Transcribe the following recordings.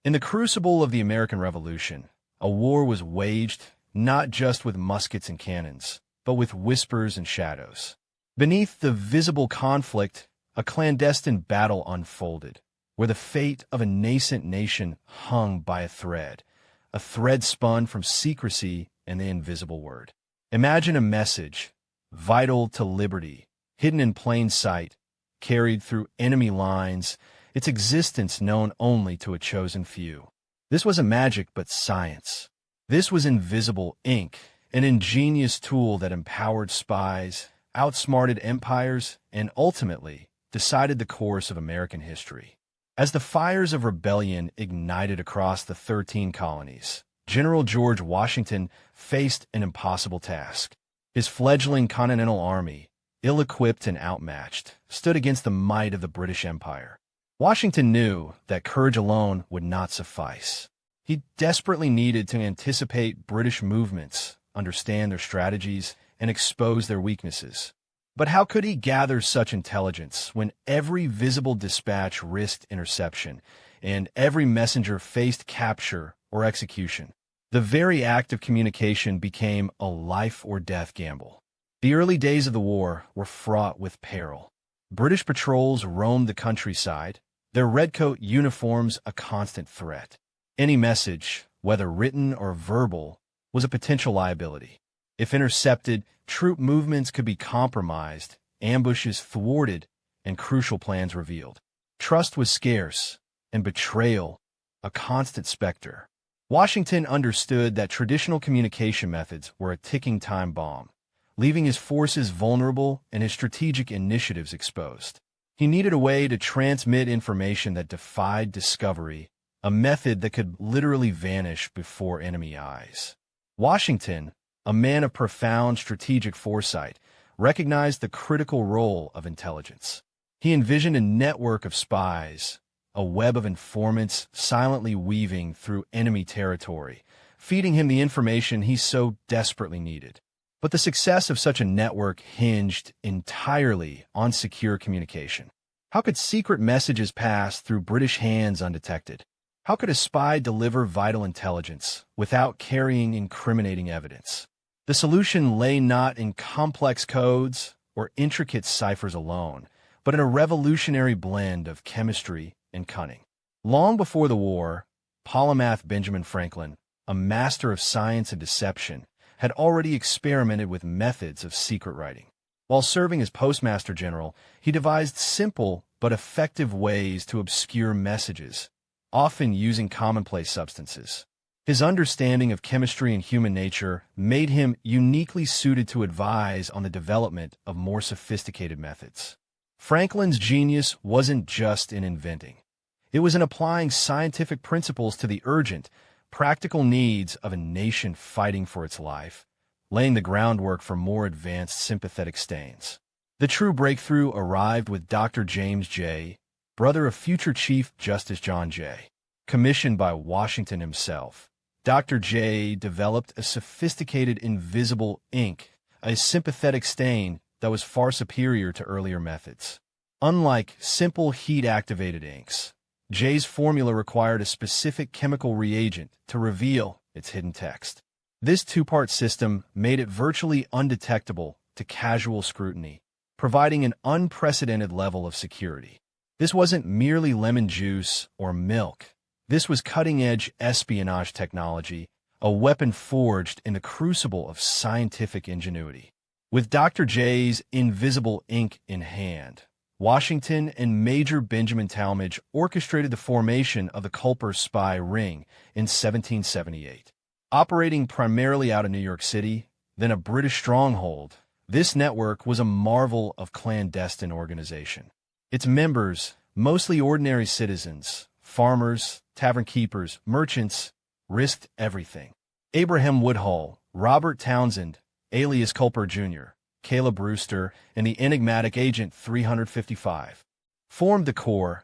In the crucible of the American Revolution, a war was waged not just with muskets and cannons, but with whispers and shadows. Beneath the visible conflict, a clandestine battle unfolded, where the fate of a nascent nation hung by a thread spun from secrecy and the invisible word. Imagine a message, vital to liberty, hidden in plain sight, carried through enemy lines, its existence known only to a chosen few. This wasn't magic, but science. This was invisible ink, an ingenious tool that empowered spies, outsmarted empires, and ultimately decided the course of American history. As the fires of rebellion ignited across the 13 colonies, General George Washington faced an impossible task. His fledgling Continental Army, ill-equipped and outmatched, stood against the might of the British Empire. Washington knew that courage alone would not suffice. He desperately needed to anticipate British movements, understand their strategies, and expose their weaknesses. But how could he gather such intelligence when every visible dispatch risked interception and every messenger faced capture or execution? The very act of communication became a life-or-death gamble. The early days of the war were fraught with peril. British patrols roamed the countryside, their redcoat uniforms a constant threat. Any message, whether written or verbal, was a potential liability. If intercepted, troop movements could be compromised, ambushes thwarted, and crucial plans revealed. Trust was scarce, and betrayal a constant specter. Washington understood that traditional communication methods were a ticking time bomb, leaving his forces vulnerable and his strategic initiatives exposed. He needed a way to transmit information that defied discovery, a method that could literally vanish before enemy eyes. Washington, a man of profound strategic foresight, recognized the critical role of intelligence. He envisioned a network of spies, a web of informants silently weaving through enemy territory, feeding him the information he so desperately needed. But the success of such a network hinged entirely on secure communication. How could secret messages pass through British hands undetected? How could a spy deliver vital intelligence without carrying incriminating evidence? The solution lay not in complex codes or intricate ciphers alone, but in a revolutionary blend of chemistry and cunning. Long before the war, polymath Benjamin Franklin, a master of science and deception, had already experimented with methods of secret writing. While serving as Postmaster General, he devised simple but effective ways to obscure messages, often using commonplace substances. His understanding of chemistry and human nature made him uniquely suited to advise on the development of more sophisticated methods. Franklin's genius wasn't just in inventing. It was in applying scientific principles to the urgent, practical needs of a nation fighting for its life, laying the groundwork for more advanced sympathetic stains. The true breakthrough arrived with Dr. James J., brother of future Chief Justice John Jay. Commissioned by Washington himself, Dr. J developed a sophisticated invisible ink, a sympathetic stain that was far superior to earlier methods. Unlike simple heat-activated inks, J's formula required a specific chemical reagent to reveal its hidden text. This two-part system made it virtually undetectable to casual scrutiny, providing an unprecedented level of security. This wasn't merely lemon juice or milk. This was cutting-edge espionage technology, a weapon forged in the crucible of scientific ingenuity. With Dr. J's invisible ink in hand, Washington and Major Benjamin Talmadge orchestrated the formation of the Culper spy ring in 1778. Operating primarily out of New York City, then a British stronghold, this network was a marvel of clandestine organization. Its members, mostly ordinary citizens, farmers, tavern keepers, merchants, risked everything. Abraham Woodhull, Robert Townsend, alias Culper Jr., Caleb Brewster, and the enigmatic Agent 355 formed the core,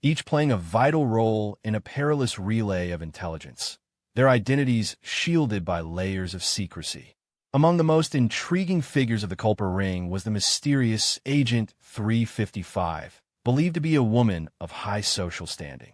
each playing a vital role in a perilous relay of intelligence, their identities shielded by layers of secrecy. Among the most intriguing figures of the Culper ring was the mysterious Agent 355, believed to be a woman of high social standing.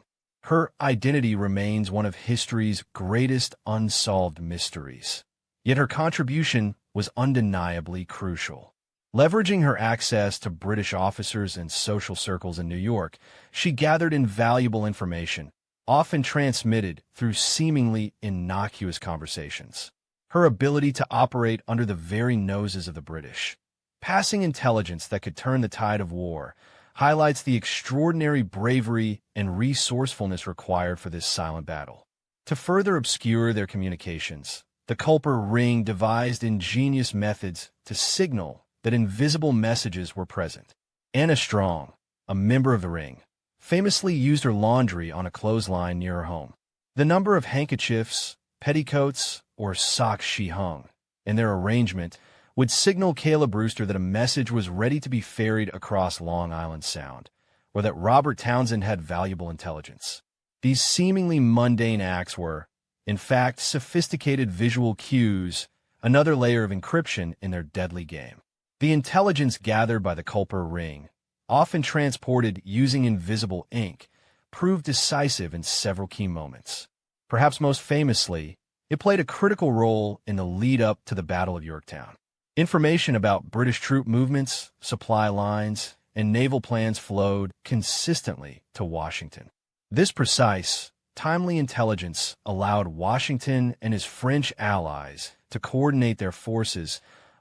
Her identity remains one of history's greatest unsolved mysteries. Yet her contribution was undeniably crucial. Leveraging her access to British officers and social circles in New York, she gathered invaluable information, often transmitted through seemingly innocuous conversations. Her ability to operate under the very noses of the British, passing intelligence that could turn the tide of war, highlights the extraordinary bravery and resourcefulness required for this silent battle. To further obscure their communications, the Culper Ring devised ingenious methods to signal that invisible messages were present. Anna Strong, a member of the Ring, famously used her laundry on a clothesline near her home. The number of handkerchiefs, petticoats, or socks she hung, and their arrangement, would signal Kayla Brewster that a message was ready to be ferried across Long Island Sound, or that Robert Townsend had valuable intelligence. These seemingly mundane acts were, in fact, sophisticated visual cues, another layer of encryption in their deadly game. The intelligence gathered by the Culper Ring, often transported using invisible ink, proved decisive in several key moments. Perhaps most famously, it played a critical role in the lead-up to the Battle of Yorktown. Information about British troop movements, supply lines, and naval plans flowed consistently to Washington. This precise, timely intelligence allowed Washington and his French allies to coordinate their forces,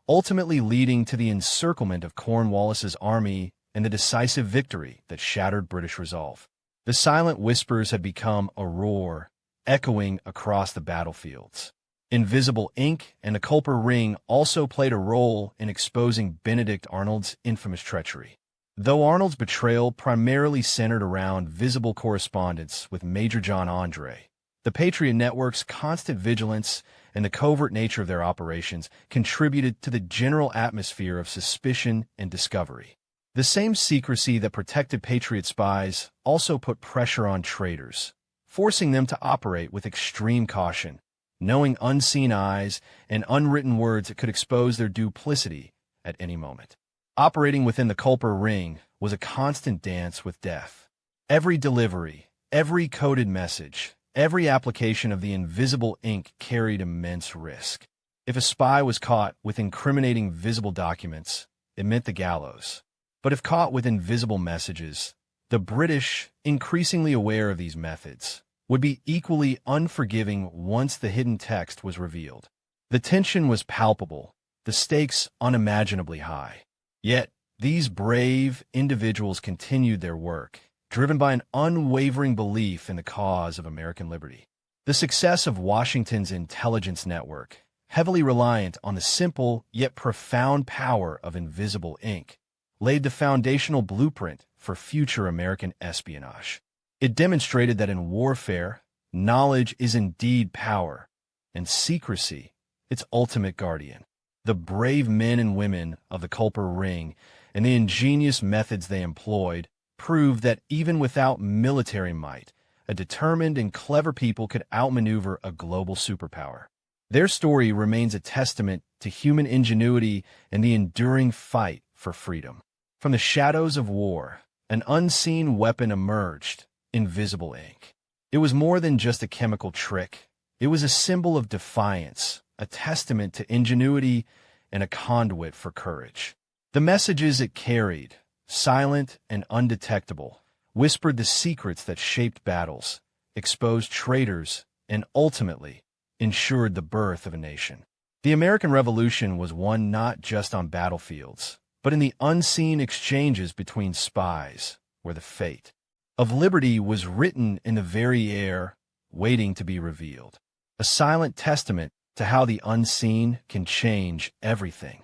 ultimately leading to the encirclement of Cornwallis's army and the decisive victory that shattered British resolve. The silent whispers had become a roar, echoing across the battlefields. Invisible ink and the Culper Ring also played a role in exposing Benedict Arnold's infamous treachery. Though Arnold's betrayal primarily centered around visible correspondence with Major John Andre, the Patriot Network's constant vigilance and the covert nature of their operations contributed to the general atmosphere of suspicion and discovery. The same secrecy that protected Patriot spies also put pressure on traitors, forcing them to operate with extreme caution, knowing unseen eyes and unwritten words that could expose their duplicity at any moment. Operating within the Culper Ring was a constant dance with death. Every delivery, every coded message, every application of the invisible ink carried immense risk. If a spy was caught with incriminating visible documents, it meant the gallows. But if caught with invisible messages, the British, increasingly aware of these methods, would be equally unforgiving once the hidden text was revealed. The tension was palpable, the stakes unimaginably high. Yet, these brave individuals continued their work, driven by an unwavering belief in the cause of American liberty. The success of Washington's intelligence network, heavily reliant on the simple yet profound power of invisible ink, laid the foundational blueprint for future American espionage. It demonstrated that in warfare, knowledge is indeed power, and secrecy its ultimate guardian. The brave men and women of the Culper Ring and the ingenious methods they employed proved that even without military might, a determined and clever people could outmaneuver a global superpower. Their story remains a testament to human ingenuity and the enduring fight for freedom. From the shadows of war, an unseen weapon emerged, invisible ink. It was more than just a chemical trick. It was a symbol of defiance, a testament to ingenuity, and a conduit for courage. The messages it carried, silent and undetectable, whispered the secrets that shaped battles, exposed traitors, and ultimately ensured the birth of a nation. The American Revolution was won not just on battlefields, but in the unseen exchanges between spies, where the fate of liberty was written in the very air, waiting to be revealed. A silent testament to how the unseen can change everything.